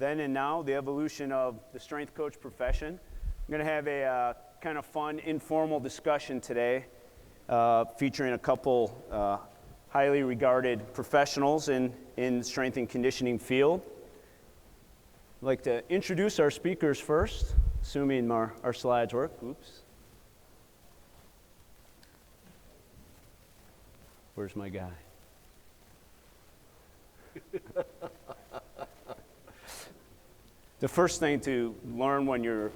then and now, the evolution of the strength coach profession. I'm going to have a kind of fun, informal discussion today featuring a couple highly regarded professionals in the strength and conditioning field. I'd like to introduce our speakers first, assuming our slides work. Oops. Where's my guy? The first thing to learn when you're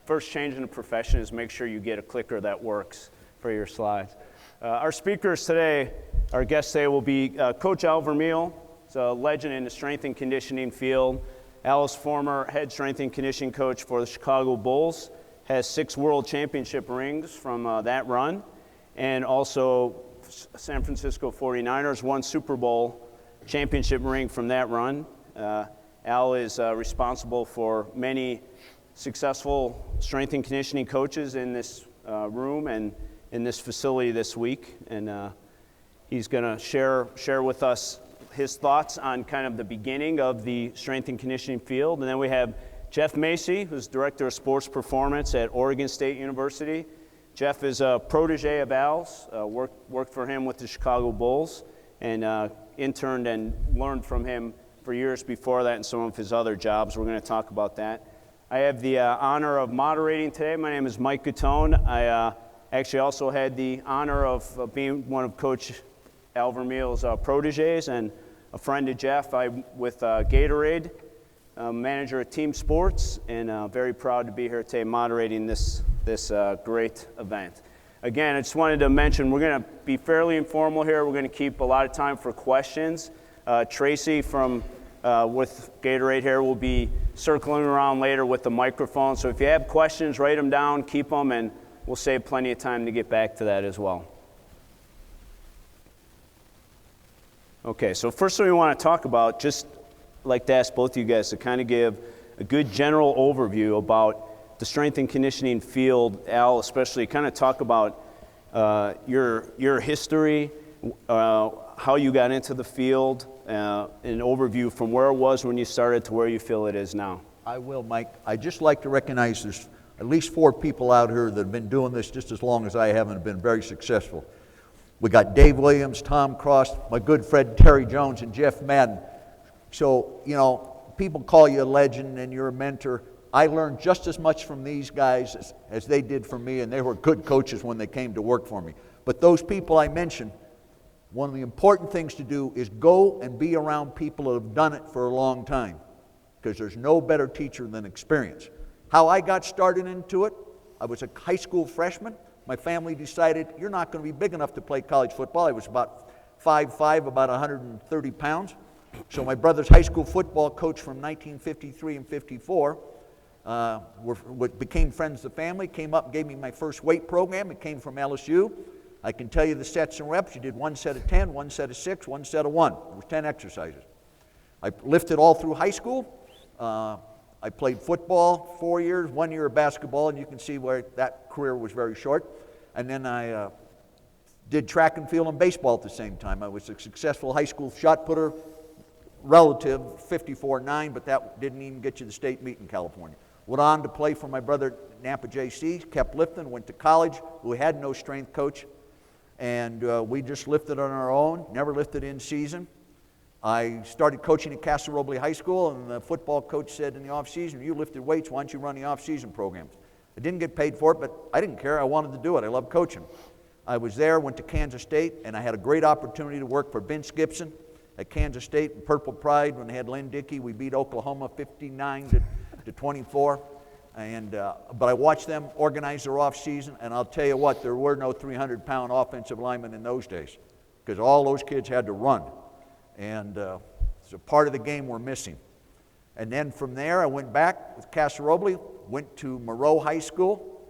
first changing a profession is make sure you get a clicker that works for your slides. Our speakers today, our guests today will be Coach Al Vermeil. He's a legend in the strength and conditioning field. Al is former head strength and conditioning coach for the Chicago Bulls, has 6 world championship rings from that run, and also San Francisco 49ers, 1 Super Bowl championship ring from that run. Al is responsible for many successful strength and conditioning coaches in this room and in this facility this week, and he's going to share with us his thoughts on kind of the beginning of the strength and conditioning field. And then we have Jeff Macy, who's Director of Sports Performance at Oregon State University. Jeff is a protege of Al's, worked for him with the Chicago Bulls, and interned and learned from him for years before that in some of his other jobs. We're going to talk about that. I have the honor of moderating today. My name is Mike Gattone. I actually also had the honor of being one of Coach Al Vermeil's proteges and a friend of Jeff. I'm with Gatorade, manager of team sports, and very proud to be here today moderating this great event. Again, I just wanted to mention we're going to be fairly informal here. We're going to keep a lot of time for questions. Tracy from with Gatorade here will be circling around later with the microphone. So if you have questions, write them down, keep them, and we'll save plenty of time to get back to that as well. Okay, so first thing we want to talk about, just like to ask both of you guys to kind of give a good general overview about the strength and conditioning field. Al, especially, kind of talk about your history, how you got into the field, an overview from where it was when you started to where you feel it is now. I will, Mike. I'd just like to recognize there's at least 4 people out here that have been doing this just as long as I have and have been very successful. We got Dave Williams, Tom Cross, my good friend Terry Jones, and Jeff Madden. So, you know, people call you a legend and you're a mentor. I learned just as much from these guys as they did from me, and they were good coaches when they came to work for me. But those people I mentioned, one of the important things to do is go and be around people that have done it for a long time, because there's no better teacher than experience. How I got started into it, I was a high school freshman. My family decided, you're not going to be big enough to play college football. I was about 5'5", about 130 pounds. So my brother's high school football coach from 1953 and 54 became friends of the family, came up and gave me my first weight program. It came from LSU. I can tell you the sets and reps. You did 1 set of 10, 1 set of 6, 1 set of 1. It was 10 exercises. I lifted all through high school. I played football 4 years, 1 year of basketball, and you can see where that career was very short. And then I did track and field and baseball at the same time. I was a successful high school shot putter, relative 54-9, but that didn't even get you the state meet in California. Went on to play for my brother Napa JC, kept lifting, went to college. We had no strength coach, and we just lifted on our own, never lifted in season. I started coaching at Casa Roble High School, and the football coach said in the off-season, you lifted weights, why don't you run the off-season programs? I didn't get paid for it, but I didn't care. I wanted to do it. I loved coaching. I was there, went to Kansas State, and I had a great opportunity to work for Vince Gibson at Kansas State in Purple Pride when they had Lynn Dickey. We beat Oklahoma 59 to 24. But I watched them organize their off-season, and I'll tell you what, there were no 300-pound offensive linemen in those days, because all those kids had to run. And it's a part of the game we're missing. And then from there, I went back with Casa Roble, went to Moreau High School.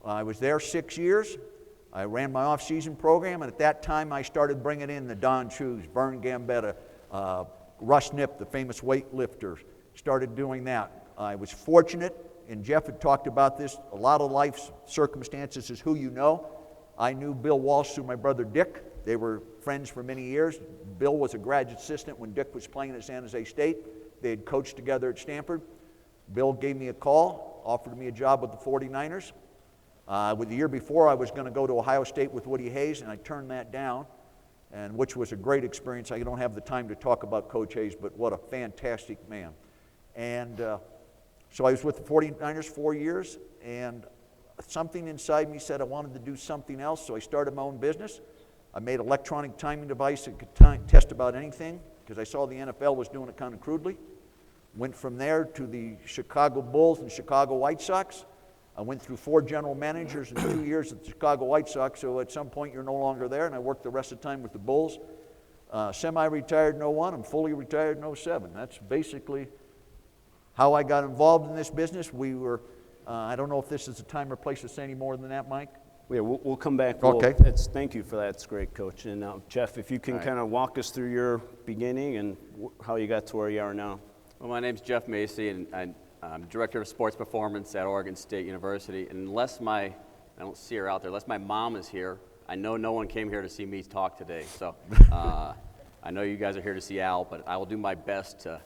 I was there 6 years. I ran my off-season program, and at that time, I started bringing in the Don Chews, Vern Gambetta, Russ Nip, the famous weightlifter. Started doing that. I was fortunate, and Jeff had talked about this, a lot of life's circumstances is who you know. I knew Bill Walsh through my brother Dick. They were friends for many years. Bill was a graduate assistant when Dick was playing at San Jose State. They had coached together at Stanford. Bill gave me a call, offered me a job with the 49ers. With the year before, I was going to go to Ohio State with Woody Hayes, and I turned that down, and which was a great experience. I don't have the time to talk about Coach Hayes, but what a fantastic man. And so I was with the 49ers 4 years, and something inside me said I wanted to do something else, so I started my own business. I made an electronic timing device that could test about anything, because I saw the NFL was doing it kind of crudely. Went from there to the Chicago Bulls and Chicago White Sox. I went through 4 general managers in 2 years at the Chicago White Sox, so at some point you're no longer there, and I worked the rest of the time with the Bulls. Semi-retired in 01, I'm fully retired in 07. That's basically how I got involved in this business. We were, I don't know if this is the time or place to say any more than that, Mike. Yeah, we'll come back. Okay. Thank you for that. It's great, Coach. And Jeff, if you can kind of walk us through your beginning and how you got to where you are now. Well, my name's Jeff Macy, and I'm Director of Sports Performance at Oregon State University. And I don't see her out there, unless my mom is here, I know no one came here to see me talk today. So I know you guys are here to see Al, but I will do my best to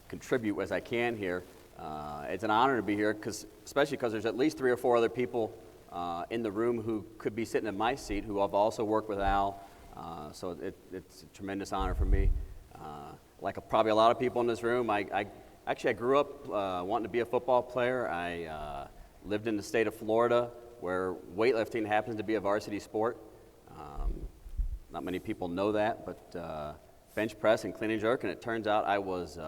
contribute as I can here. It's an honor to be here, especially because there's at least 3 or 4 other people in the room who could be sitting in my seat who have also worked with Al. So it's a tremendous honor for me. Like probably a lot of people in this room, I grew up wanting to be a football player. I lived in the state of Florida, where weightlifting happens to be a varsity sport. Not many people know that, but bench press and clean and jerk, and it turns out I was,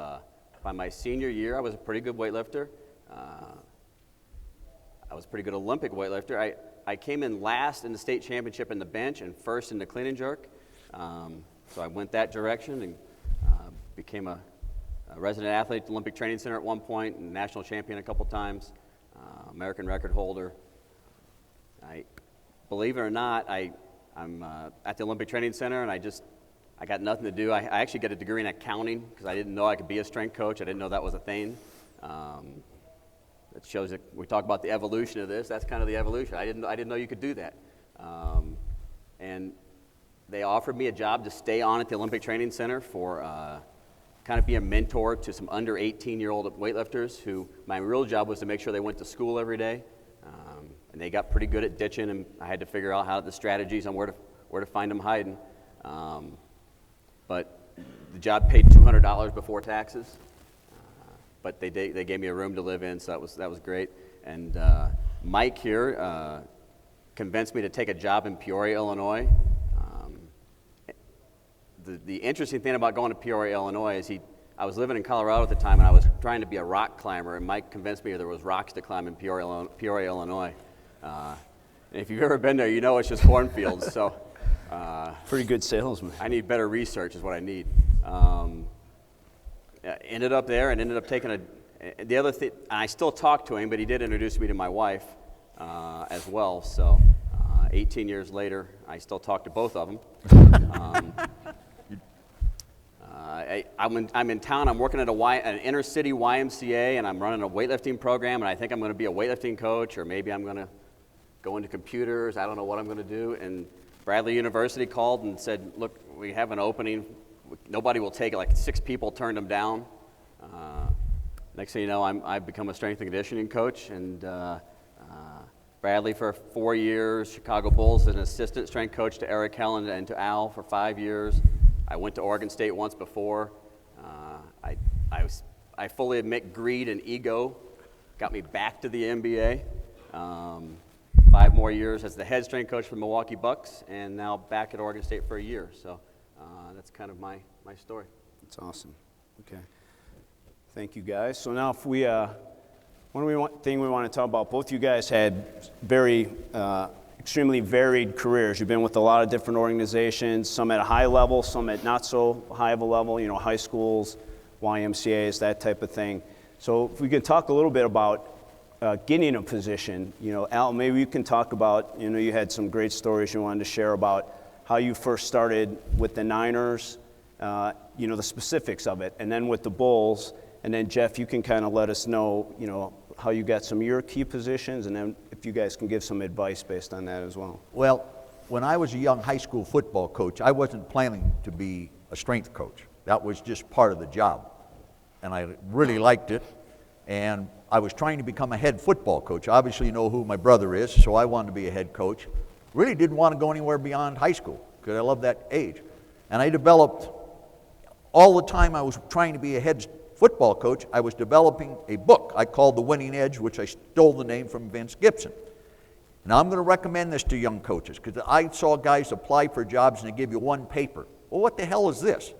by my senior year, I was a pretty good weightlifter. I was a pretty good Olympic weightlifter. I came in last in the state championship in the bench and first in the clean and jerk. So I went that direction and became a resident athlete at the Olympic Training Center at one point, and national champion a couple times, American record holder. Believe it or not, I'm at the Olympic Training Center, and I got nothing to do. I actually got a degree in accounting because I didn't know I could be a strength coach. I didn't know that was a thing. That shows that we talk about the evolution of this. That's kind of the evolution. I didn't know you could do that. And they offered me a job to stay on at the Olympic Training Center for kind of be a mentor to some under 18-year-old weightlifters who my real job was to make sure they went to school every day. And they got pretty good at ditching, and I had to figure out how the strategies on where to find them hiding. But the job paid $200 before taxes. But they gave me a room to live in, so that was great. And Mike here convinced me to take a job in Peoria, Illinois. The interesting thing about going to Peoria, Illinois is I was living in Colorado at the time, and I was trying to be a rock climber, and Mike convinced me there was rocks to climb in Peoria, Illinois. And if you've ever been there, you know it's just cornfields. So pretty good salesman. I need better research is what I need. Ended up there and ended up taking the other thing, I still talk to him, but he did introduce me to my wife as well. So 18 years later, I still talk to both of them. I'm in town. I'm working at an inner city YMCA, and I'm running a weightlifting program, and I think I'm going to be a weightlifting coach, or maybe I'm going to go into computers. I don't know what I'm going to do. And Bradley University called and said, look, we have an opening. Nobody will take it. Like 6 people turned them down. Next thing you know, I've become a strength and conditioning coach, and Bradley for 4 years, Chicago Bulls, an assistant strength coach to Eric Helen and to Al for 5 years. I went to Oregon State once before. I fully admit greed and ego got me back to the NBA. 5 more years as the head strength coach for the Milwaukee Bucks, and now back at Oregon State for a year. So that's kind of my story. That's awesome. Okay. Thank you, guys. So now if we, thing we want to talk about, both you guys had very extremely varied careers. You've been with a lot of different organizations, some at a high level, some at not so high of a level, high schools, YMCAs, that type of thing. So if we could talk a little bit about getting a position, Al, maybe you can talk about, you had some great stories you wanted to share about how you first started with the Niners, the specifics of it, and then with the Bulls, and then Jeff, you can kind of let us know, how you got some of your key positions, and then if you guys can give some advice based on that as well. Well, when I was a young high school football coach, I wasn't planning to be a strength coach. That was just part of the job. and I really liked it. And I was trying to become a head football coach. Obviously, you know who my brother is, so I wanted to be a head coach. Really didn't want to go anywhere beyond high school because I love that age. And I developed, all the time I was trying to be a head football coach, I was developing a book I called The Winning Edge, which I stole the name from Vince Gibson. Now I'm going to recommend this to young coaches because I saw guys apply for jobs and they give you one paper. Well, what the hell is this?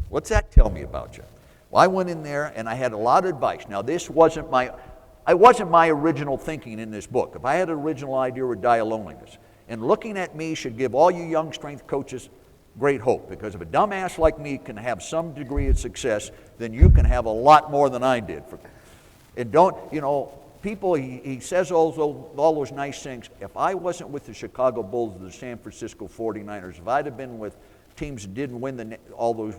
What's that tell me about you? Well, I went in there and I had a lot of advice. Now this wasn't my original thinking in this book. If I had an original idea, it would die of loneliness. And looking at me should give all you young strength coaches great hope, because if a dumbass like me can have some degree of success, then you can have a lot more than I did. And don't, people, he says all those nice things. If I wasn't with the Chicago Bulls or the San Francisco 49ers, if I'd have been with teams that didn't win all those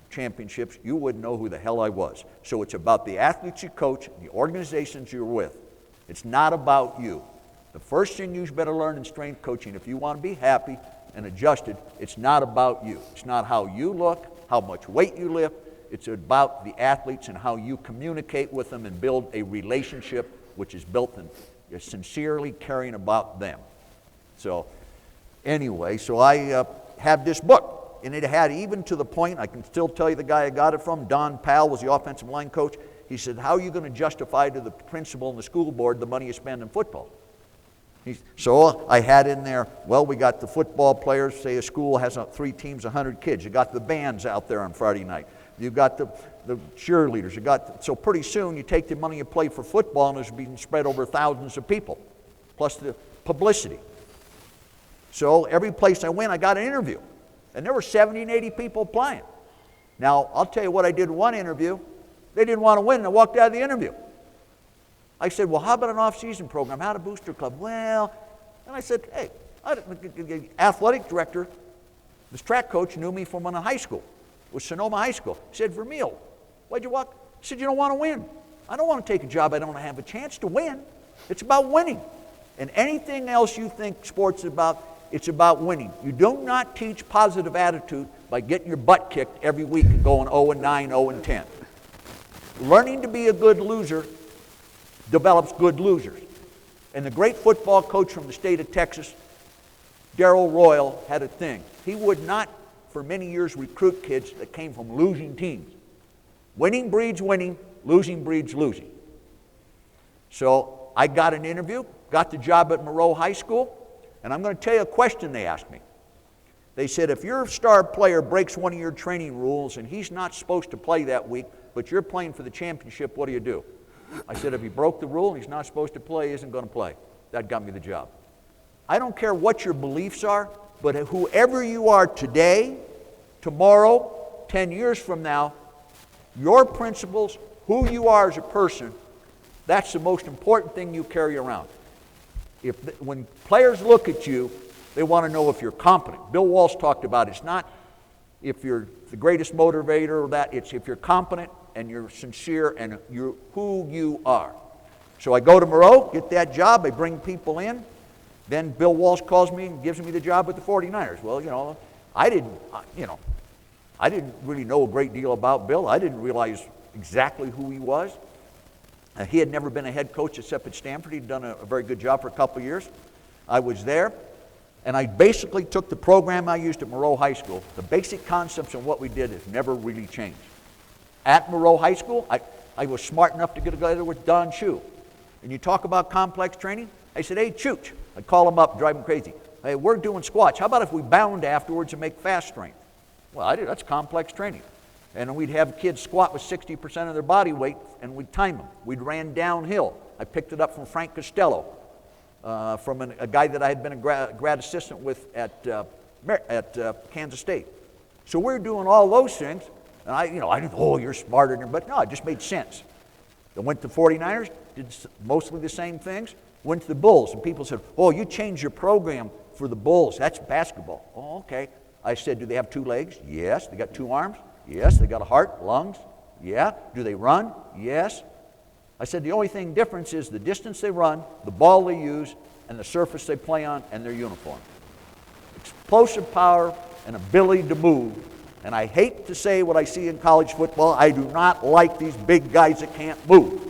championships, you wouldn't know who the hell I was. So it's about the athletes you coach, the organizations you're with. It's not about you. The first thing you better learn in strength coaching, if you want to be happy and adjusted, it's not about you. It's not how you look, how much weight you lift. It's about the athletes and how you communicate with them and build a relationship which is built in sincerely caring about them. So anyway, so I have this book, and it had, even to the point, I can still tell you the guy I got it from, Don Powell was the offensive line coach. He said, how are you going to justify to the principal and the school board the money you spend in football? So I had in there, well, we got the football players, say a school has 3 teams, 100 kids. You got the bands out there on Friday night. You've got the cheerleaders. So pretty soon you take the money you play for football and it's being spread over thousands of people, plus the publicity. So every place I went, I got an interview. And there were 70 and 80 people applying. Now, I'll tell you what I did in one interview. They didn't want to win, and I walked out of the interview. I said, well, how about an off-season program? How to booster club? Well, and I said, hey, the athletic director, this track coach knew me from when I was in high school. It was Sonoma High School. He said, Vermeil, why'd you walk? I said, you don't want to win. I don't want to take a job I don't have a chance to win. It's about winning. And anything else you think sports is about, it's about winning. You do not teach positive attitude by getting your butt kicked every week and going 0-9, 0-10. Learning to be a good loser develops good losers. And the great football coach from the state of Texas, Darrell Royal, had a thing. He would not, for many years, recruit kids that came from losing teams. Winning breeds winning, losing breeds losing. So I got an interview, got the job at Moreau High School, and I'm going to tell you a question they asked me. They said, if your star player breaks one of your training rules and he's not supposed to play that week, but you're playing for the championship, what do you do? I said, if he broke the rule and he's not supposed to play, he isn't going to play. That got me the job. I don't care what your beliefs are, but whoever you are today, tomorrow, 10 years from now, your principles, who you are as a person, that's the most important thing you carry around. When players look at you, they want to know if you're competent. Bill Walsh talked about it's not if you're the greatest motivator or that, it's if you're competent and you're sincere and you're who you are. So I go to Moreau, get that job, I bring people in. Then Bill Walsh calls me and gives me the job with the 49ers. Well, I didn't really know a great deal about Bill. I didn't realize exactly who he was. He had never been a head coach except at Stanford. He'd done a very good job for a couple of years. I was there, and I basically took the program I used at Moreau High School. The basic concepts of what we did has never really changed. At Moreau High School, I was smart enough to get together with Don Chu. And you talk about complex training? I said, hey, Chooch. I'd call him up, drive him crazy. Hey, we're doing squats. How about if we bound afterwards and make fast strength? Well, that's complex training. And we'd have kids squat with 60% of their body weight, and we'd time them. We'd ran downhill. I picked it up from Frank Costello, from a guy that I had been a grad assistant with at Kansas State. So we're doing all those things, and I didn't, oh, you're smarter than, but no, it just made sense. I went to 49ers, did mostly the same things. Went to the Bulls, and people said, oh, you changed your program for the Bulls. That's basketball. Oh, okay. I said, do they have 2 legs? Yes. They got 2 arms? Yes. They got a heart, lungs? Yeah. Do they run? Yes. I said, the only thing difference is the distance they run, the ball they use, and the surface they play on, and their uniform. Explosive power and ability to move And I hate to say what I see in college football. I do not like these big guys that can't move.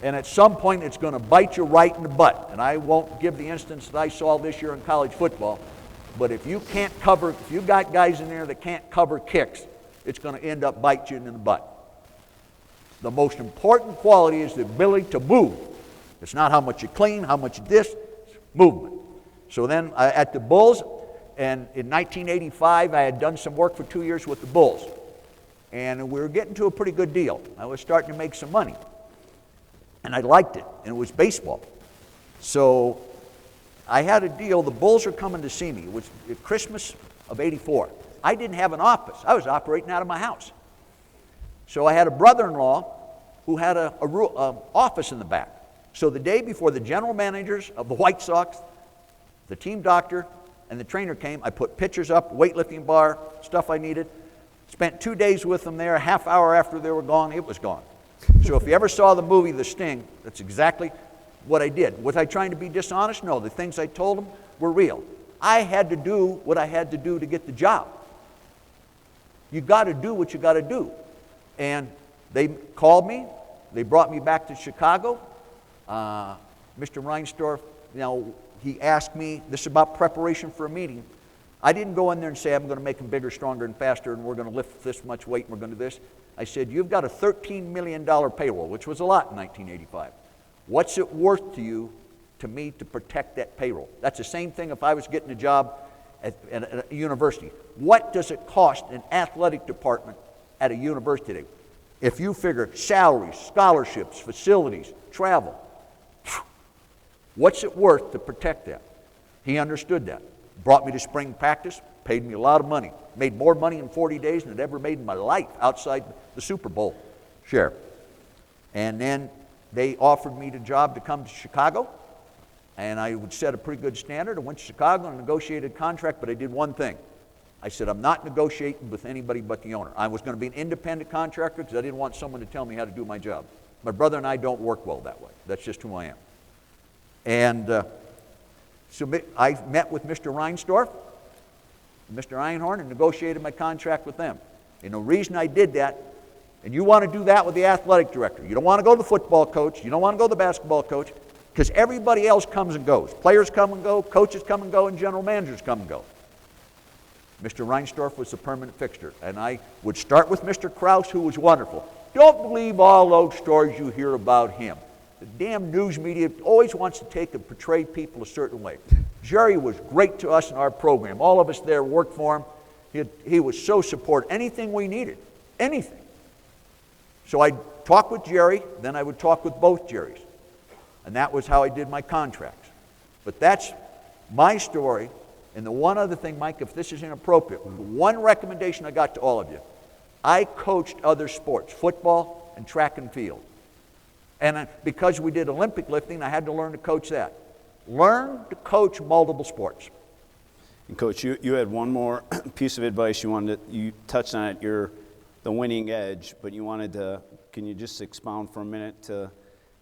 And at some point, it's going to bite you right in the butt. And I won't give the instance that I saw this year in college football. But if you can't cover, if you've got guys in there that can't cover kicks, it's going to end up biting you in the butt. The most important quality is the ability to move. It's not how much you clean, how much you this, it's movement. So then at the Bulls, and in 1985, I had done some work for 2 years with the Bulls. And we were getting to a pretty good deal. I was starting to make some money. And I liked it, and it was baseball. So I had a deal. The Bulls were coming to see me. It was Christmas of '84. I didn't have an office. I was operating out of my house. So I had a brother-in-law who had an office in the back. So the day before the general managers of the White Sox, the team doctor, and the trainer came, I put pictures up, weightlifting bar, stuff I needed. Spent 2 days with them there. A half hour after they were gone, it was gone. So if you ever saw the movie The Sting, that's exactly what I did. Was I trying to be dishonest? No, the things I told them were real. I had to do what I had to do to get the job. You got to do what you got to do. And they called me. They brought me back to Chicago. Mr. Reinsdorf, he asked me, this is about preparation for a meeting. I didn't go in there and say, I'm going to make them bigger, stronger, and faster, and we're going to lift this much weight, and we're going to do this. I said, you've got a $13 million payroll, which was a lot in 1985. What's it worth to me, to protect that payroll? That's the same thing if I was getting a job at a university. What does it cost an athletic department at a university today? If you figure salaries, scholarships, facilities, travel, what's it worth to protect that? He understood that. Brought me to spring practice, paid me a lot of money. Made more money in 40 days than I'd ever made in my life outside the Super Bowl share. And then they offered me the job to come to Chicago, and I would set a pretty good standard. I went to Chicago and negotiated a contract, but I did one thing. I said, I'm not negotiating with anybody but the owner. I was going to be an independent contractor because I didn't want someone to tell me how to do my job. My brother and I don't work well that way. That's just who I am. And so I met with Mr. Reinsdorf, Mr. Einhorn, and negotiated my contract with them. And the reason I did that, and you want to do that with the athletic director. You don't want to go to the football coach. You don't want to go to the basketball coach, because everybody else comes and goes. Players come and go, coaches come and go, and general managers come and go. Mr. Reinsdorf was the permanent fixture. And I would start with Mr. Krause, who was wonderful. Don't believe all those stories you hear about him. The damn news media always wants to take and portray people a certain way. Jerry was great to us in our program. All of us there worked for him. He was so supportive. Anything we needed. Anything. So I'd talk with Jerry, then I would talk with both Jerrys. And that was how I did my contracts. But that's my story. And the one other thing, Mike, if this is inappropriate, one recommendation I got to all of you. I coached other sports, football and track and field. And because we did Olympic lifting, I had to learn to coach that. Learn to coach multiple sports. And Coach, you had one more piece of advice you touched on it, the winning edge, but you wanted to, can you just expound for a minute to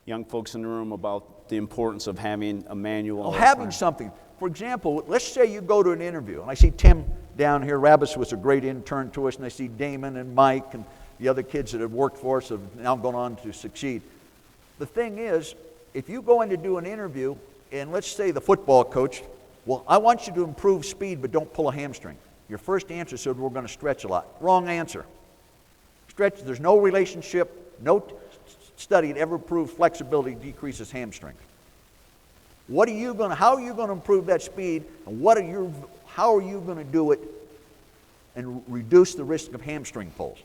young folks in the room about the importance of having a manual? Having something. For example, let's say you go to an interview, and I see Tim down here. Rabbis was a great intern to us, and I see Damon and Mike and the other kids that have worked for us have now gone on to succeed. The thing is, if you go in to do an interview, and let's say the football coach, well, I want you to improve speed, but don't pull a hamstring. Your first answer said, we're going to stretch a lot. Wrong answer. Stretch, there's no relationship, no study that ever proved flexibility decreases hamstrings. How are you going to improve that speed, and how are you going to do it and reduce the risk of hamstring pulls?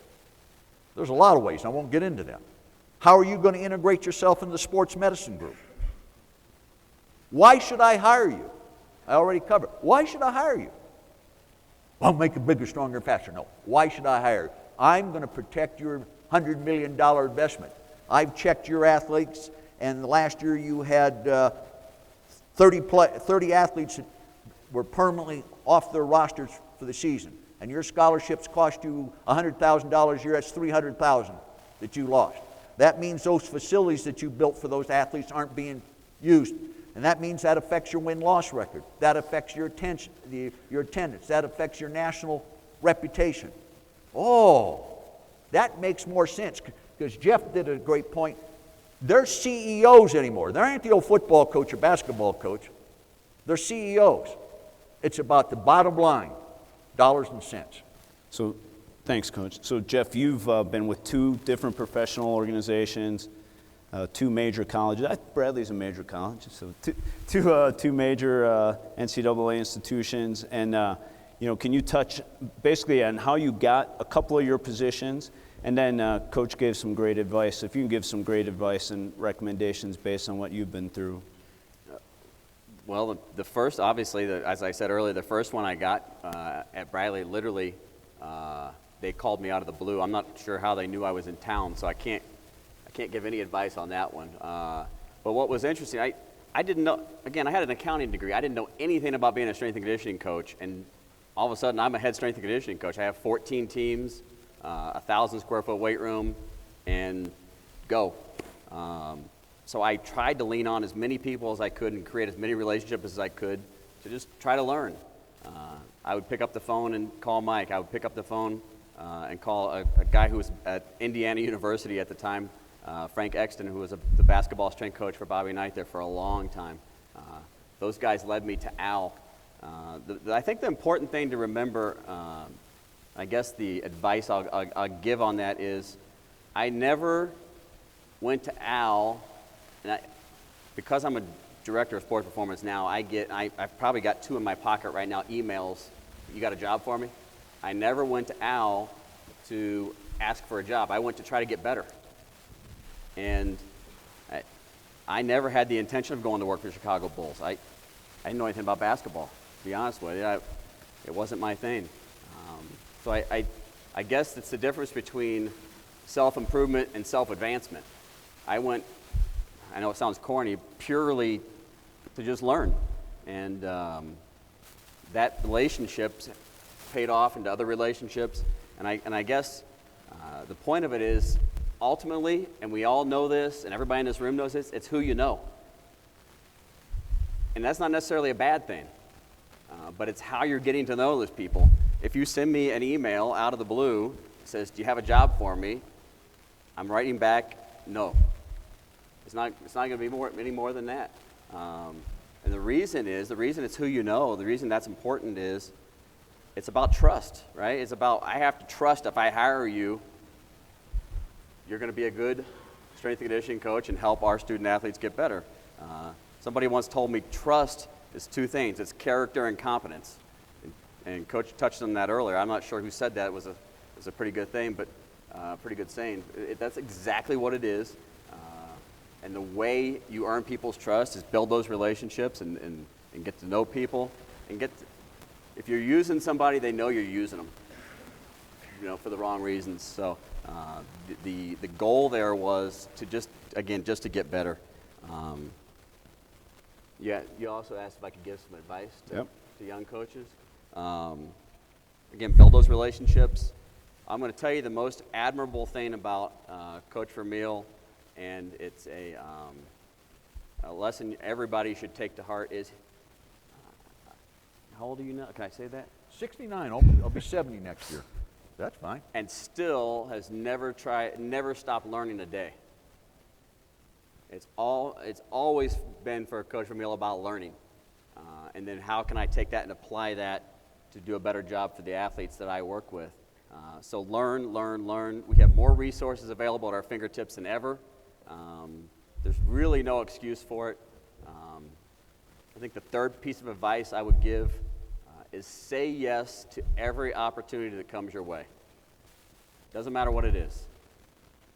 There's a lot of ways. I won't get into that. How are you going to integrate yourself into the sports medicine group? Why should I hire you? I already covered. Why should I hire you? I'll make it bigger, stronger, faster. No. Why should I hire you? I'm going to protect your $100 million investment. I've checked your athletes, and last year you had 30 athletes that were permanently off their rosters for the season. And your scholarships cost you $100,000 a year. That's $300,000 that you lost. That means those facilities that you built for those athletes aren't being used. And that means that affects your win-loss record. That affects your attendance. That affects your national reputation. Oh, that makes more sense, because Jeff did a great point. They're CEOs anymore. They aren't the old football coach or basketball coach. They're CEOs. It's about the bottom line, dollars and cents. So, thanks, Coach. So, Jeff, you've been with 2 different professional organizations, 2 major colleges. Bradley's a major college, so two major NCAA institutions. And can you touch basically on how you got a couple of your positions? And then Coach gave some great advice. If you can give some great advice and recommendations based on what you've been through. Well, the first, obviously, as I said earlier, the first one I got at Bradley, literally, they called me out of the blue. I'm not sure how they knew I was in town, so I can't give any advice on that one. But what was interesting, I didn't know, again, I had an accounting degree. I didn't know anything about being a strength and conditioning coach, and all of a sudden, I'm a head strength and conditioning coach. I have 14 teams, 1,000 square foot weight room, and go. So I tried to lean on as many people as I could and create as many relationships as I could to just try to learn. I would pick up the phone and call Mike. I would pick up the phone and call a guy who was at Indiana University at the time, Frank Exton, who was the basketball strength coach for Bobby Knight there for a long time. Those guys led me to Al. I think the important thing to remember, I guess the advice I'll give on that is, I never went to Al, and because I'm a director of sports performance now, I've probably got 2 in my pocket right now, emails, you got a job for me? I never went to Al to ask for a job. I went to try to get better. And I never had the intention of going to work for the Chicago Bulls. I didn't know anything about basketball, to be honest with you. It wasn't my thing. So I guess it's the difference between self-improvement and self-advancement. I went, I know it sounds corny, purely to just learn. And that relationships paid off into other relationships. And I guess the point of it is, ultimately, and we all know this, and everybody in this room knows this, it's who you know. And that's not necessarily a bad thing, but it's how you're getting to know those people. If you send me an email out of the blue that says, do you have a job for me? I'm writing back, no. It's not going to be any more than that. And the reason it's who you know, the reason that's important is it's about trust, right? It's about, I have to trust if I hire you, you're going to be a good strength and conditioning coach and help our student athletes get better. Somebody once told me trust is 2 things. It's character and competence. And Coach touched on that earlier. I'm not sure who said that. It was a pretty good thing, but pretty good saying. That's exactly what it is. And the way you earn people's trust is build those relationships and get to know people. And if you're using somebody, they know you're using them, for the wrong reasons. So the goal there was to just to get better. Yeah, you also asked if I could give some advice to young coaches. Again, build those relationships. I'm going to tell you the most admirable thing about Coach Vermeil, and it's a lesson everybody should take to heart is, how old are you now? Can I say that? 69. I'll be 70 next year. That's fine. And still has never stopped learning a day. It's always been for Coach Vermeil about learning. And then how can I take that and apply that to do a better job for the athletes that I work with? So learn. We have more resources available at our fingertips than ever. There's really no excuse for it. I think the third piece of advice I would give is say yes to every opportunity that comes your way. Doesn't matter what it is.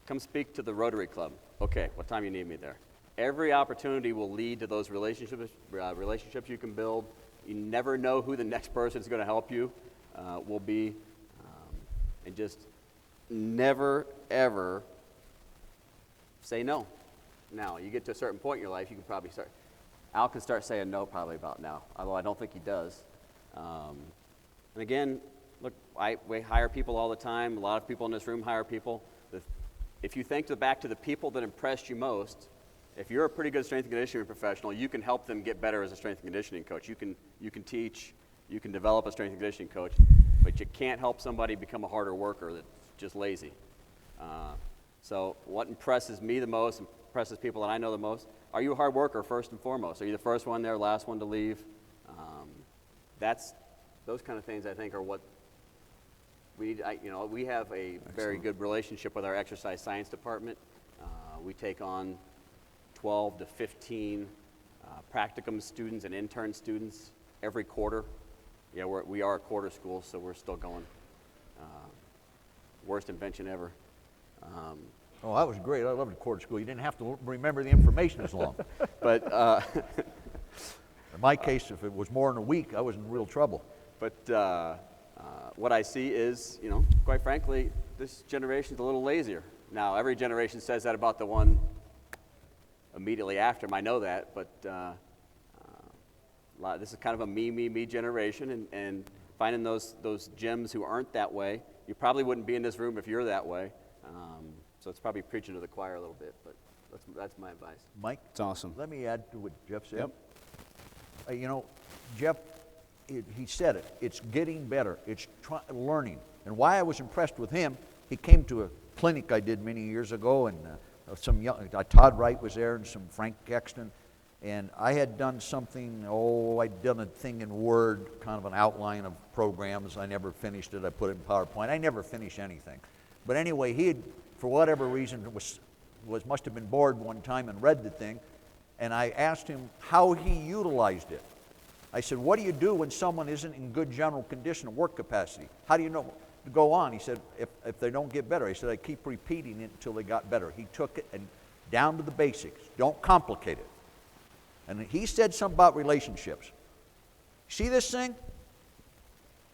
Come speak to the Rotary Club. Okay, what time you need me there? Every opportunity will lead to those relationships you can build. You never know who the next person is going to help you will be. And just never, ever say no. Now, you get to a certain point in your life, you can probably Al can start saying no probably about now, although I don't think he does. And again, look, we hire people all the time. A lot of people in this room hire people. If you think back to the people that impressed you most, if you're a pretty good strength and conditioning professional, you can help them get better as a strength and conditioning coach. You can teach, you can develop a strength and conditioning coach. but you can't help somebody become a harder worker that's just lazy. So what impresses me the most, impresses people that I know the most, are you a hard worker first and foremost? Are you the first one there, last one to leave? Those kind of things I think are what we have a very good relationship with our exercise science department. We take on 12 to 15 practicum students and intern students every quarter. Yeah, we are a quarter school, so we're still going. Worst invention ever. Oh, that was great. I loved the quarter school. You didn't have to remember the information as long. But in my case, if it was more than a week, I was in real trouble. But what I see is, quite frankly, this generation's a little lazier. Now, every generation says that about the one immediately after them. I know that, but this is kind of a me generation, and finding those gems who aren't that way. You probably wouldn't be in this room if you're that way. So it's probably preaching to the choir a little bit, but that's my advice. Mike? It's awesome. Let me add to what Jeff said. Yep. Jeff, he said it. It's getting better. It's learning. And why I was impressed with him, he came to a clinic I did many years ago, and some young, Todd Wright was there, and some Frank Exton. And I had done something, I'd done a thing in Word, kind of an outline of programs. I never finished it. I put it in PowerPoint. I never finish anything. But anyway, he had, for whatever reason, must have been bored one time and read the thing. And I asked him how he utilized it. I said, what do you do when someone isn't in good general condition or work capacity? How do you know to go on? He said, if they don't get better. I said, I keep repeating it until they got better. He took it and down to the basics. Don't complicate it. And he said something about relationships. See this thing?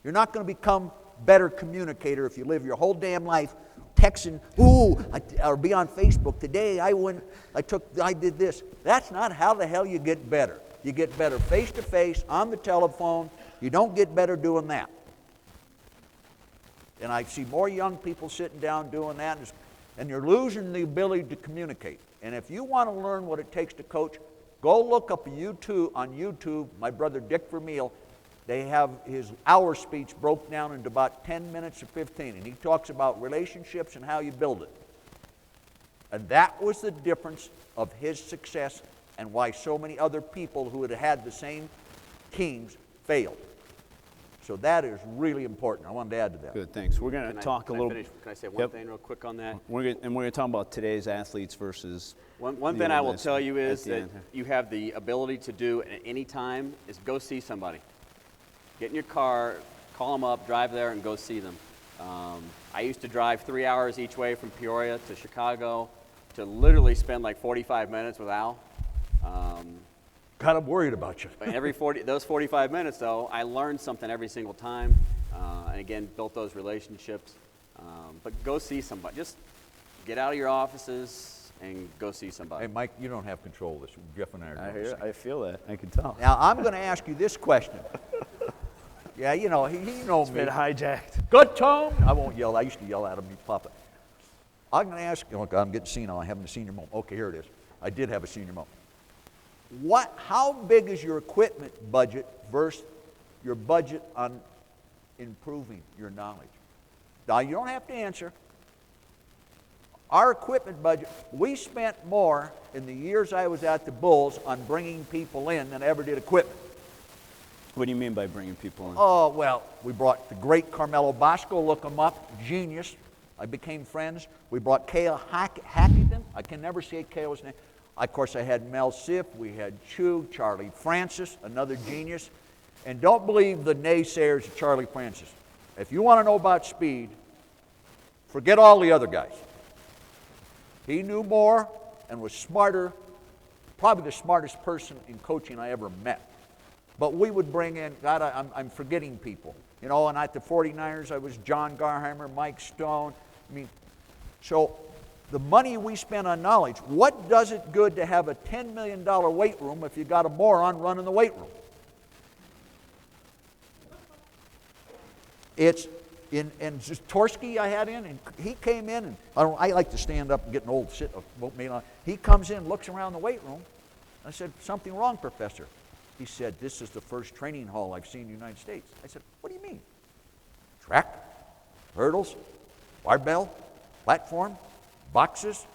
You're not going to become a better communicator if you live your whole damn life texting, or be on Facebook. Today I did this. That's not how the hell you get better. You get better face to face, on the telephone. You don't get better doing that. And I see more young people sitting down doing that, and you're losing the ability to communicate. And if you want to learn what it takes to coach, go look up on YouTube, my brother Dick Vermeil. They have his hour speech broke down into about 10 minutes or 15, and he talks about relationships and how you build it. And that was the difference of his success and why so many other people who had the same teams failed. So that is really important. I wanted to add to that. Good, thanks. We're going to talk a little. Can I say one thing real quick on that? We're going to talk about today's athletes versus. One thing I will tell you is that you have the ability to do at any time is go see somebody. Get in your car, call them up, drive there, and go see them. I used to drive 3 hours each way from Peoria to Chicago to literally spend like 45 minutes with Al. God, I'm worried about you. Those 45 minutes, though, I learned something every single time, and again, built those relationships. But go see somebody. Just get out of your offices and go see somebody. Hey, Mike, you don't have control of this. Jeff and I are doing this. I feel that. I can tell. Now, I'm going to ask you this question. Yeah, he knows me. It's been hijacked. Good tone. I won't yell. I used to yell at him. He'd pop it. I'm going to ask you. Oh, God, I'm getting senile. I'm having a senior moment. Okay, here it is. I did have a senior moment. How big is your equipment budget versus your budget on improving your knowledge? Now, you don't have to answer. Our equipment budget, we spent more in the years I was at the Bulls on bringing people in than I ever did equipment. What do you mean by bringing people in? Oh, well, we brought the great Carmelo Bosco, look him up, genius. I became friends. We brought Cale Hackington. I can never say Cale's name. Of course, I had Mel Siff. We had Chu, Charlie Francis, another genius. And don't believe the naysayers of Charlie Francis. If you want to know about speed, forget all the other guys. He knew more and was smarter, probably the smartest person in coaching I ever met. But we would bring in, God, I'm forgetting people. And at the 49ers, I was John Garheimer, Mike Stone. So the money we spent on knowledge, what does it good to have a $10 million weight room if you got a moron running the weight room? It's in Torsky I had in, and he came in, and I like to stand up and get an old sit. He comes in, looks around the weight room. I said, something wrong, Professor? He said, this is the first training hall I've seen in the United States. I said, what do you mean? track, hurdles, barbell, platform, boxes,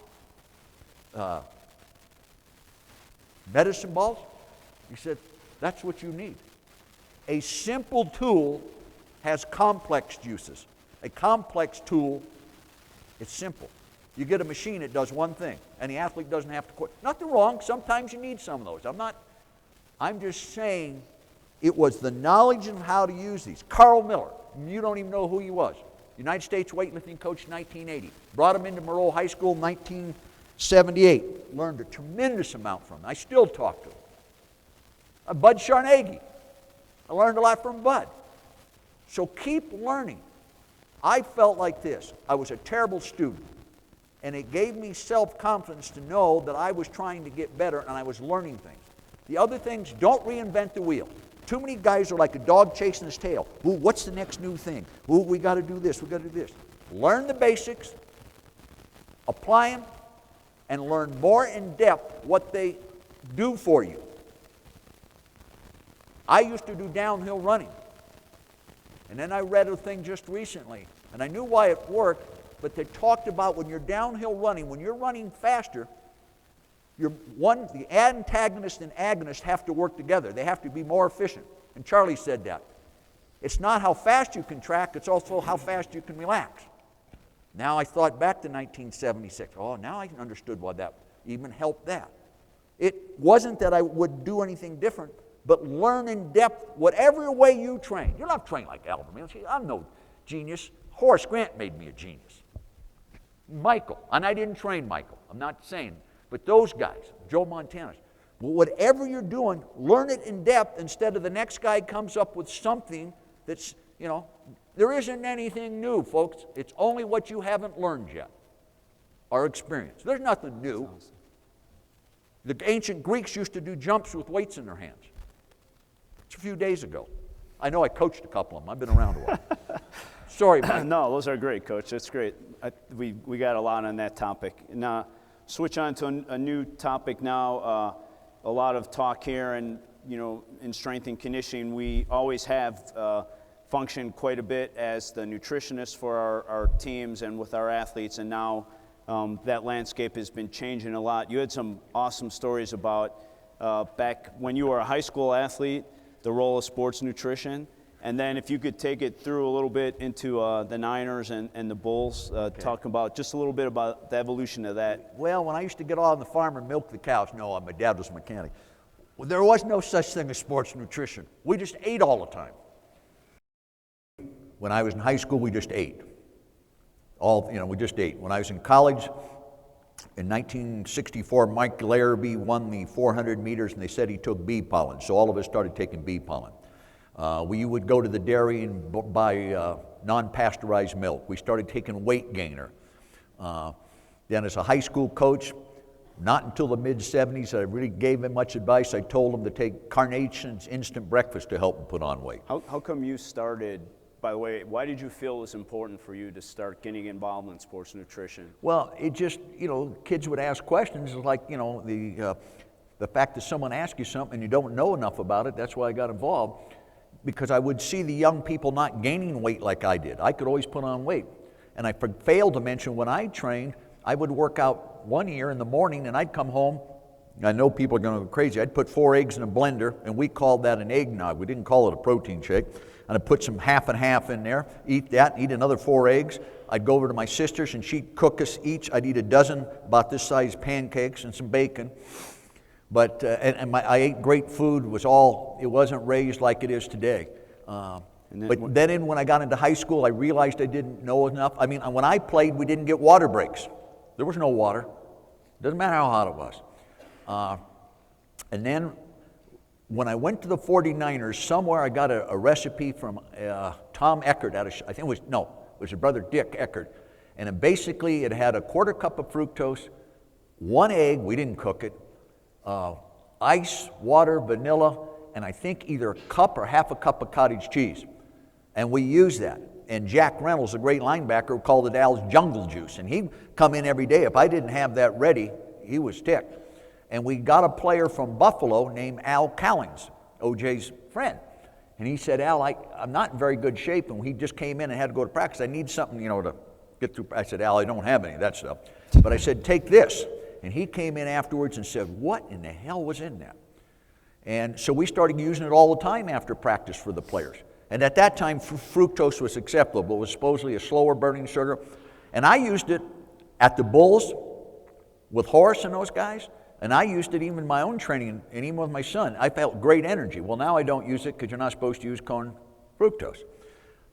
medicine balls. He said, that's what you need. A simple tool has complex uses. A complex tool, it's simple. You get a machine, it does one thing, and the athlete doesn't have to quit. Nothing wrong, sometimes you need some of those. I'm just saying it was the knowledge of how to use these. Carl Miller, you don't even know who he was. United States weightlifting coach in 1980. Brought him into Monroe High School in 1978. Learned a tremendous amount from him. I still talk to him. Bud Charnaghy. I learned a lot from Bud. So keep learning. I felt like this. I was a terrible student. And it gave me self-confidence to know that I was trying to get better and I was learning things. The other things, don't reinvent the wheel. Too many guys are like a dog chasing his tail. Ooh, what's the next new thing? Ooh, we got to do this, we got to do this. Learn the basics, apply them, and learn more in depth what they do for you. I used to do downhill running. And then I read a thing just recently, and I knew why it worked, but they talked about when you're downhill running, when you're running faster, the antagonist and agonist have to work together. They have to be more efficient. And Charlie said that. It's not how fast you can track, it's also how fast you can relax. Now I thought back to 1976. Oh, now I understood why that even helped that. It wasn't that I would do anything different, but learn in depth whatever way you train. You're not trained like Alvin. I'm no genius. Horace Grant made me a genius. Michael, and I didn't train Michael. I'm not saying, but those guys, Joe Montana, whatever you're doing, learn it in depth instead of the next guy comes up with something that's, there isn't anything new, folks. It's only what you haven't learned yet or experienced. There's nothing new. The ancient Greeks used to do jumps with weights in their hands. It's a few days ago. I know I coached a couple of them. I've been around a while. Sorry, Mike. No, those are great, Coach. That's great. We got a lot on that topic. Now, switch on to a new topic now. A lot of talk here, and in strength and conditioning, we always have functioned quite a bit as the nutritionist for our teams and with our athletes, and now that landscape has been changing a lot. You had some awesome stories about back when you were a high school athlete, the role of sports nutrition. And then if you could take it through a little bit into the Niners and the Bulls, talk about just a little bit about the evolution of that. Well, when I used to get on the farm and milk the cows, no, my dad was a mechanic. Well, there was no such thing as sports nutrition. We just ate all the time. When I was in high school, we just ate. We just ate. When I was in college, in 1964, Mike Larrabee won the 400 meters, and they said he took bee pollen. So all of us started taking bee pollen. We would go to the dairy and buy non-pasteurized milk. We started taking weight gainer. Then as a high school coach, not until the mid-'70s I really gave him much advice. I told him to take Carnation's instant breakfast to help him put on weight. How come you started, by the way, why did you feel it was important for you to start getting involved in sports nutrition? Well, it just, kids would ask questions like, the fact that someone asks you something and you don't know enough about it, that's why I got involved. Because I would see the young people not gaining weight like I did. I could always put on weight. And I failed to mention when I trained, I would work out one year in the morning and I'd come home. I know people are going to go crazy. I'd put 4 eggs in a blender, and we called that an eggnog. We didn't call it a protein shake. And I'd put some half and half in there, eat that, eat another 4 eggs. I'd go over to my sister's and she'd cook us each. I'd eat a dozen about this size pancakes and some bacon. But I ate great food. It wasn't raised like it is today. Then when I got into high school, I realized I didn't know enough. I mean, when I played, we didn't get water breaks. There was no water. Doesn't matter how hot it was. And then when I went to the 49ers, somewhere I got a recipe from Tom Eckert it was his brother Dick Eckert. And basically it had a 1/4 cup of fructose, 1 egg, we didn't cook it, ice, water, vanilla, and I think either a cup or half a cup of cottage cheese. And we used that. And Jack Reynolds, a great linebacker, called it Al's Jungle Juice. And he'd come in every day. If I didn't have that ready, he was ticked. And we got a player from Buffalo named Al Cowlings, OJ's friend. And he said, Al, I'm not in very good shape, and he just came in and had to go to practice. I need something, to get through. I said, Al, I don't have any of that stuff. But I said, take this. And he came in afterwards and said, what in the hell was in that? And so we started using it all the time after practice for the players. And at that time, fructose was acceptable. It was supposedly a slower burning sugar. And I used it at the Bulls with Horace and those guys. And I used it even in my own training and even with my son. I felt great energy. Well, now I don't use it because you're not supposed to use corn fructose.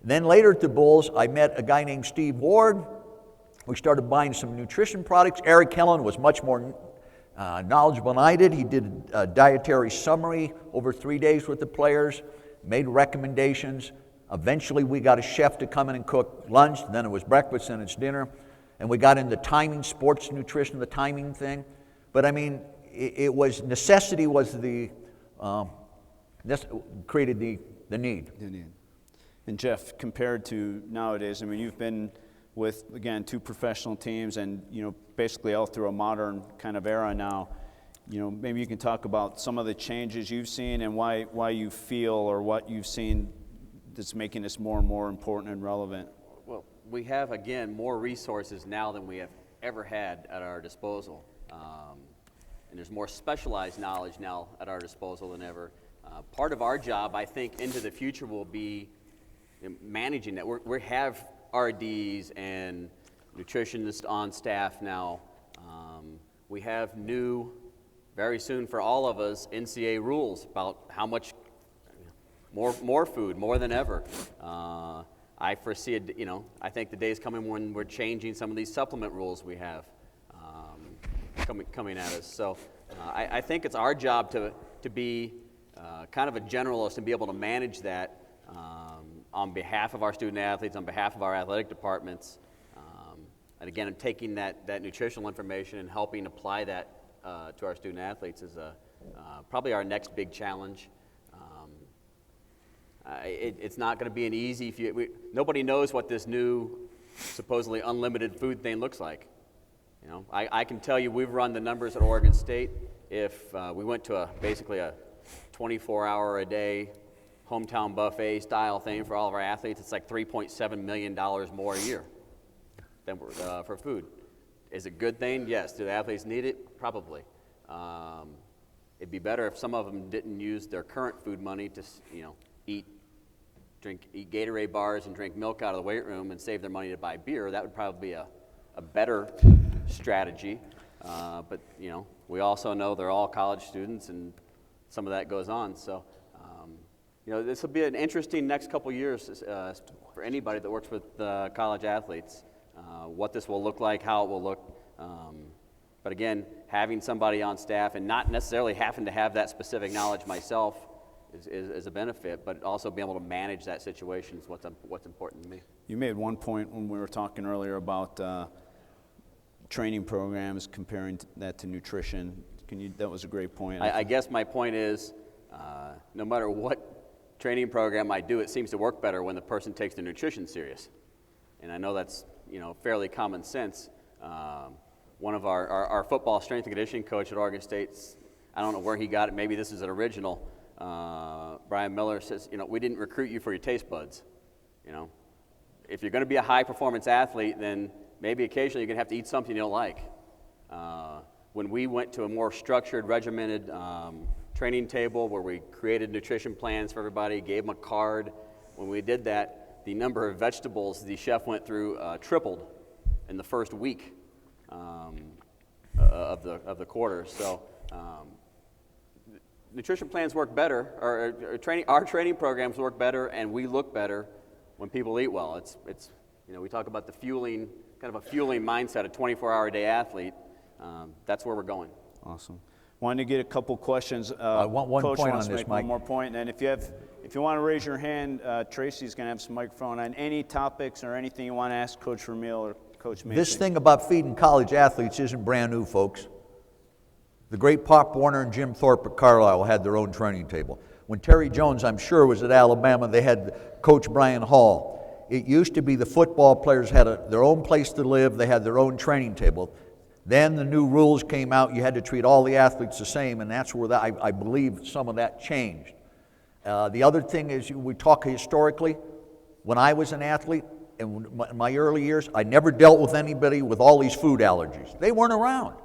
Then later at the Bulls, I met a guy named Steve Ward. We started buying some nutrition products. Eric Helen was much more knowledgeable than I did. He did a dietary summary over 3 days with the players, made recommendations. Eventually, we got a chef to come in and cook lunch. Then it was breakfast, and it's dinner. And we got into timing, sports nutrition, the timing thing. But I mean, it was necessity was created the need. And Jeff, compared to nowadays, I mean, you've been with, again, 2 professional teams and, basically all through a modern kind of era now. Maybe you can talk about some of the changes you've seen and why you feel or what you've seen that's making this more and more important and relevant. Well, we have, again, more resources now than we have ever had at our disposal. And there's more specialized knowledge now at our disposal than ever. Part of our job, I think, into the future will be managing that. We have RDs and nutritionists on staff now. We have new, very soon for all of us, NCAA rules about how much more food, more than ever. I foresee it, I think the day is coming when we're changing some of these supplement rules we have coming at us. So I think it's our job to be kind of a generalist and be able to manage that on behalf of our student athletes, on behalf of our athletic departments. And again, I'm taking that nutritional information and helping apply that to our student athletes is probably our next big challenge. It's not going to be an easy, nobody knows what this new supposedly unlimited food thing looks like. I can tell you we've run the numbers at Oregon State. If we went to basically a 24-hour-a-day hometown buffet style thing for all of our athletes, it's like $3.7 million more a year than for food. Is it a good thing? Yes. Do the athletes need it? Probably. It'd be better if some of them didn't use their current food money to eat Gatorade bars and drink milk out of the weight room and save their money to buy beer. That would probably be a better strategy. But we also know they're all college students and some of that goes on. So this will be an interesting next couple years for anybody that works with college athletes. What this will look like, how it will look. But again, having somebody on staff and not necessarily having to have that specific knowledge myself is a benefit, but also being able to manage that situation is what's important to me. You made one point when we were talking earlier about training programs, comparing that to nutrition. That was a great point. I guess my point is, no matter what training program I do, it seems to work better when the person takes their nutrition serious. And I know that's fairly common sense. One of our football strength and conditioning coach at Oregon State, I don't know where he got it, maybe this is an original, Brian Miller says, we didn't recruit you for your taste buds. If you're going to be a high performance athlete, then maybe occasionally you're going to have to eat something you don't like. When we went to a more structured, regimented training table where we created nutrition plans for everybody, gave them a card, when we did that, the number of vegetables the chef went through tripled in the first week of the quarter. So nutrition plans work better, our training programs work better, and we look better when people eat well. It's we talk about the fueling, kind of a fueling mindset, a 24-hour-a-day athlete. That's where we're going. Awesome. Wanted to get a couple questions. I want one Coach point wants on to this, make Mike. one more point, and if you want to raise your hand, Tracy's going to have some microphone on any topics or anything you want to ask Coach Vermeil or Coach Macy. This thing about feeding college athletes isn't brand new, folks. The great Pop Warner and Jim Thorpe at Carlisle had their own training table. When Terry Jones, I'm sure, was at Alabama, they had Coach Brian Hall. It used to be the football players had their own place to live. They had their own training table. Then the new rules came out. You had to treat all the athletes the same, and that's where I believe some of that changed. The other thing is, we talk historically. When I was an athlete, in my early years, I never dealt with anybody with all these food allergies. They weren't around.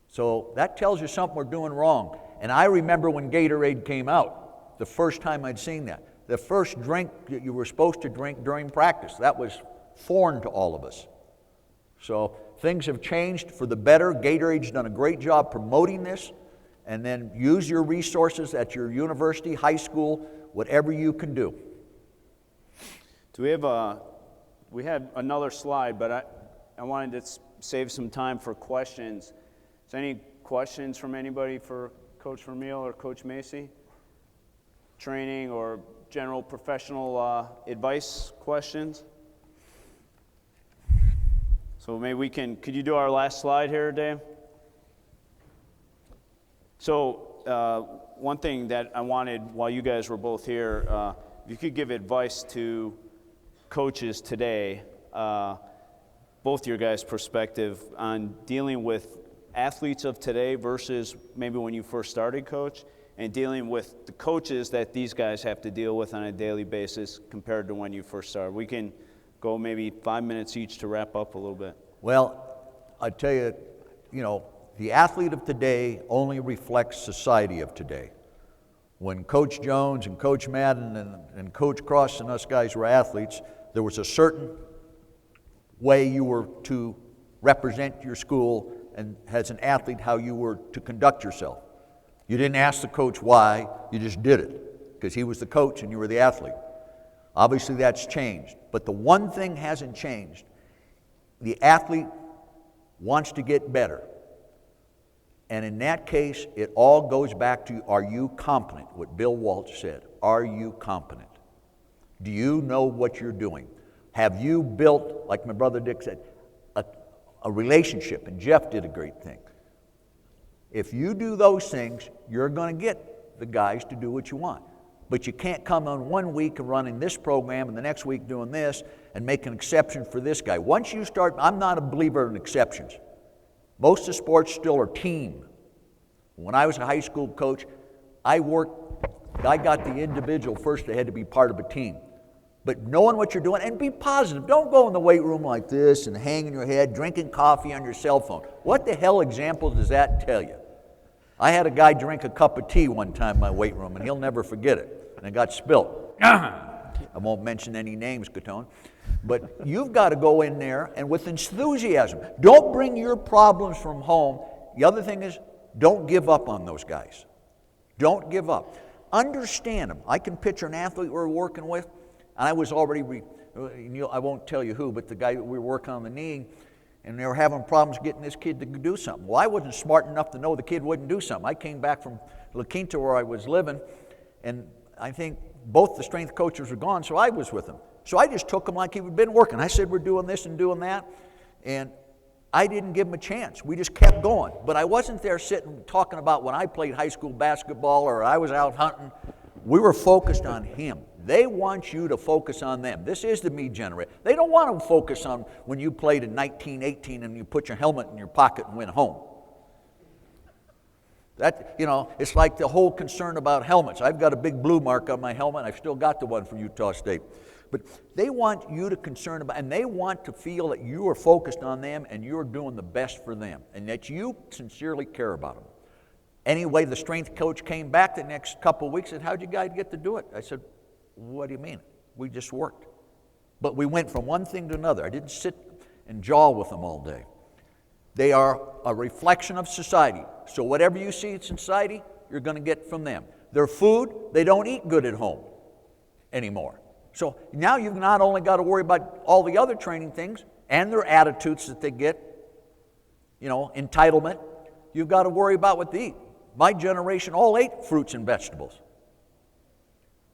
So that tells you something we're doing wrong. And I remember when Gatorade came out, the first time I'd seen that. The first drink that you were supposed to drink during practice, that was foreign to all of us. So things have changed for the better. Gatorade's done a great job promoting this. And then use your resources at your university, high school, whatever you can do. Do we had another slide, but I wanted to save some time for questions. Is there any questions from anybody for Coach Vermeil or Coach Macy? Training or general professional advice questions? So maybe could you do our last slide here, Dave? So one thing that I wanted while you guys were both here, if you could give advice to coaches today, both your guys' perspective on dealing with athletes of today versus maybe when you first started, Coach, and dealing with the coaches that these guys have to deal with on a daily basis compared to when you first started. We can go maybe 5 minutes each to wrap up a little bit. Well, I tell you, the athlete of today only reflects society of today. When Coach Jones and Coach Madden and Coach Cross and us guys were athletes, there was a certain way you were to represent your school and as an athlete how you were to conduct yourself. You didn't ask the coach why, you just did it because he was the coach and you were the athlete. Obviously that's changed, but the one thing hasn't changed. The athlete wants to get better. And in that case, it all goes back to, are you competent? What Bill Walsh said, are you competent? Do you know what you're doing? Have you built, like my brother Dick said, a relationship? And Jeff did a great thing. If you do those things, you're going to get the guys to do what you want. But you can't come on 1 week and running this program and the next week doing this and make an exception for this guy. Once you start, I'm not a believer in exceptions. Most of sports still are team. When I was a high school coach, I got the individual first. They had to be part of a team. But knowing what you're doing and be positive. Don't go in the weight room like this and hanging your head, drinking coffee on your cell phone. What the hell example does that tell you? I had a guy drink a cup of tea one time in my weight room, and he'll never forget it. And it got spilt. I won't mention any names, Catone. But you've got to go in there and with enthusiasm. Don't bring your problems from home. The other thing is, don't give up on those guys. Don't give up. Understand them. I can picture an athlete we're working with, and I was already, I won't tell you who, but the guy that we were working on the knee, and they were having problems getting this kid to do something. Well, I wasn't smart enough to know the kid wouldn't do something. I came back from La Quinta where I was living, and I think both the strength coaches were gone, so I was with him. So I just took him like he'd been working. I said, we're doing this and doing that, and I didn't give him a chance. We just kept going. But I wasn't there sitting talking about when I played high school basketball or I was out hunting. We were focused on him. They want you to focus on them. This is the me generation. They don't want to focus on when you played in 1918 and you put your helmet in your pocket and went home. That, it's like the whole concern about helmets. I've got a big blue mark on my helmet. I've still got the one from Utah State. But they want you to concern about, and they want to feel that you are focused on them and you're doing the best for them and that you sincerely care about them. Anyway, the strength coach came back the next couple of weeks and said, how'd you guys get to do it? I said, what do you mean? We just worked. But we went from one thing to another. I didn't sit and jaw with them all day. They are a reflection of society. So whatever you see in society, you're going to get from them. Their food, they don't eat good at home anymore. So now you've not only got to worry about all the other training things and their attitudes that they get, entitlement, you've got to worry about what they eat. My generation all ate fruits and vegetables.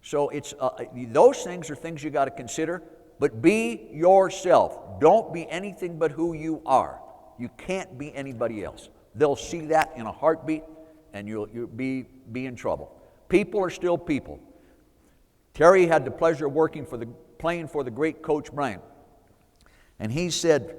So it's those things are things you got to consider, but be yourself. Don't be anything but who you are. You can't be anybody else. They'll see that in a heartbeat, and you'll be in trouble. People are still people. Terry had the pleasure of playing for the great Coach Bryant, and he said,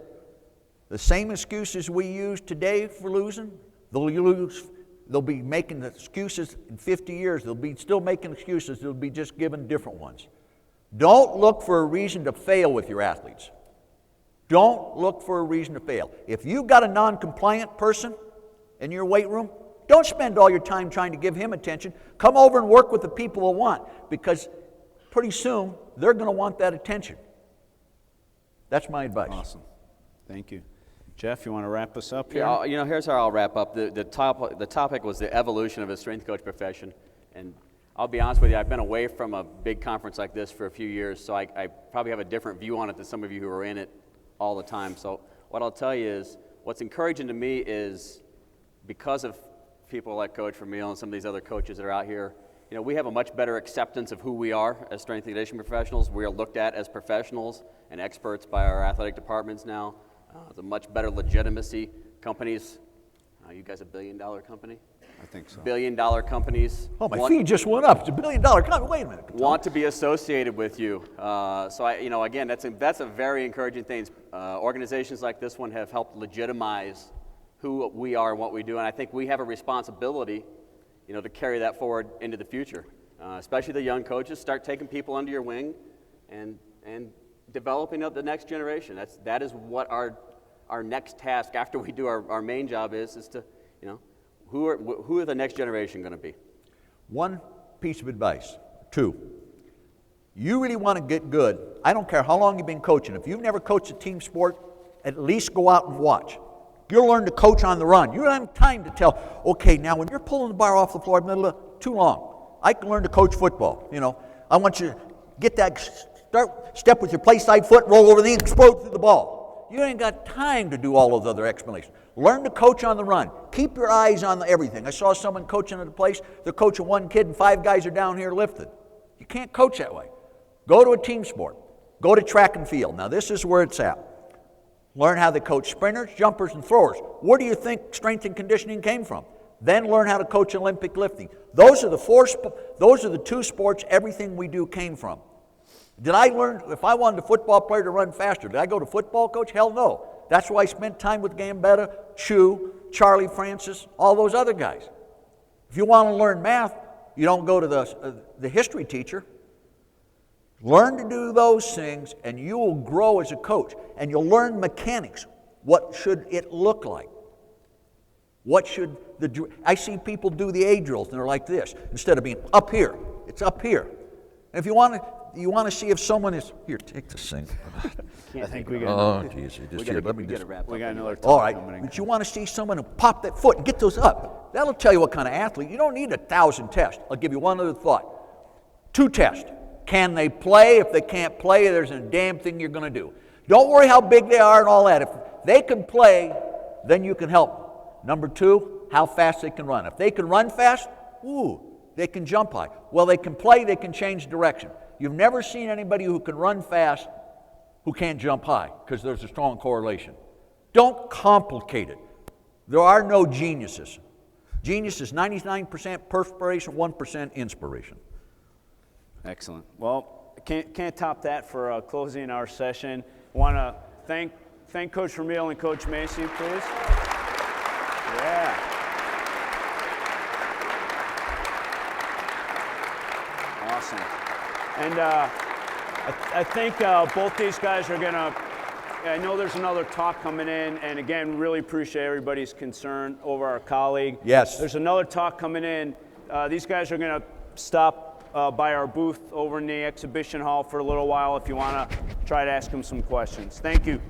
the same excuses we use today for losing, they'll use they'll be making excuses in 50 years. They'll be still making excuses. They'll be just given different ones. Don't look for a reason to fail with your athletes. Don't look for a reason to fail. If you've got a non-compliant person in your weight room, don't spend all your time trying to give him attention. Come over and work with the people who want, because pretty soon they're going to want that attention. That's my advice. Awesome. Thank you. Jeff, you want to wrap us up here? Yeah, here's how I'll wrap up. The topic was the evolution of the strength coach profession. And I'll be honest with you, I've been away from a big conference like this for a few years, so I probably have a different view on it than some of you who are in it all the time. So what I'll tell you is, what's encouraging to me is, because of people like Coach Vermeil and some of these other coaches that are out here, we have a much better acceptance of who we are as strength and conditioning professionals. We are looked at as professionals and experts by our athletic departments now. There's a much better legitimacy. Companies, you guys a $1 billion company? I think so. $1 billion companies. Oh, my fee just went up. It's $1 billion company. Wait a minute. Want to be associated with you. Again, that's a very encouraging thing. Organizations like this one have helped legitimize who we are and what we do, and I think we have a responsibility, to carry that forward into the future. Especially the young coaches, start taking people under your wing, and developing up the next generation. That is what our next task after we do our main job is to, who are the next generation going to be? One piece of advice. 2, you really want to get good. I don't care how long you've been coaching. If you've never coached a team sport, at least go out and watch. You'll learn to coach on the run. You don't have time to tell, okay, now when you're pulling the bar off the floor, too long. I can learn to coach football. I want you to get that, step with your play side foot, roll over the knee, explode through the ball. You ain't got time to do all those other explanations. Learn to coach on the run. Keep your eyes on everything. I saw someone coaching at a place, they're coaching one kid and 5 guys are down here lifting. You can't coach that way. Go to a team sport. Go to track and field. Now this is where it's at. Learn how they coach sprinters, jumpers, and throwers. Where do you think strength and conditioning came from? Then learn how to coach Olympic lifting. Those are the 2 sports everything we do came from. Did I learn, if I wanted a football player to run faster, did I go to football coach? Hell no. That's why I spent time with Gambetta, Chu, Charlie Francis, all those other guys. If you want to learn math, you don't go to the history teacher. Learn to do those things and you will grow as a coach. And you'll learn mechanics. What should it look like? I see people do the A drills and they're like this. Instead of being up here, it's up here. And if you want to see if someone is, here, take this thing. I think we got. Oh, geez. We got another talk all right, coming in. but you want to see someone who pop that foot and get those up. That'll tell you what kind of athlete. You don't need 1,000 tests. I'll give you one other thought. 2 tests. Can they play? If they can't play, there's a damn thing you're going to do. Don't worry how big they are and all that. If they can play, then you can help. Number 2, how fast they can run. If they can run fast, they can jump high. Well, they can play, they can change direction. You've never seen anybody who can run fast who can't jump high, because there's a strong correlation. Don't complicate it. There are no geniuses. Genius is 99% perspiration, 1% inspiration. Excellent. Well, can't top that for closing our session. I want to thank Coach Vermeil and Coach Macy, please. Yeah. Awesome. And I think both these guys are going to, I know there's another talk coming in, and again, really appreciate everybody's concern over our colleague. Yes. There's another talk coming in. These guys are going to stop by our booth over in the exhibition hall for a little while if you want to try to ask them some questions. Thank you.